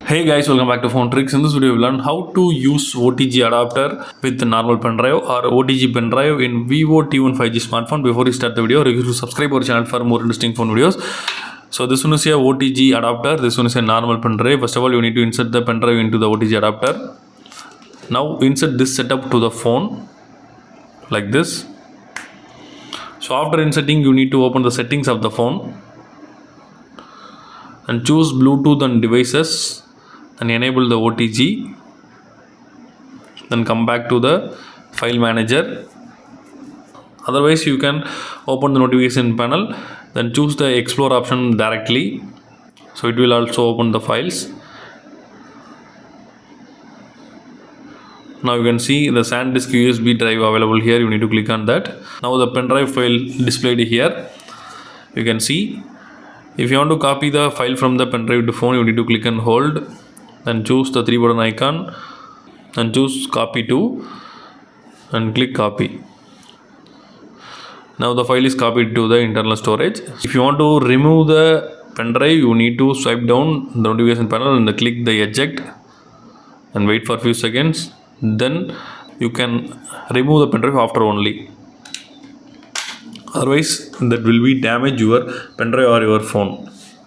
Hey guys, welcome back to Phone Tricks. In this video, we'll learn how to use OTG adapter with the normal pen drive or OTG pen drive in Vivo T1 5G smartphone. Before you start the video, you should subscribe our channel for more interesting phone videos. So this one is a OTG adapter. This one is a normal pen drive. First of all, you need to insert the pen drive into the OTG adapter. Now insert this setup to the phone like this. So after inserting, you need to open the settings of the phone and choose Bluetooth and devices and enable the OTG. Then come back to the file manager. Otherwise, you can open the notification panel, then choose the explore option directly. So it will also open the files. Now you can see the SanDisk USB drive available here. You need to click on that. Now the pen drive file displayed here. You can see if you want to copy the file from the pen drive to phone, you need to click and hold. Then choose the 3 button icon and choose copy to and click copy. Now the file is copied to the internal storage. If you want to remove the pen drive, you need to swipe down the notification panel and click the eject and wait for a few seconds. Then you can remove the pen drive after only. Otherwise that will be damage your pen drive or your phone.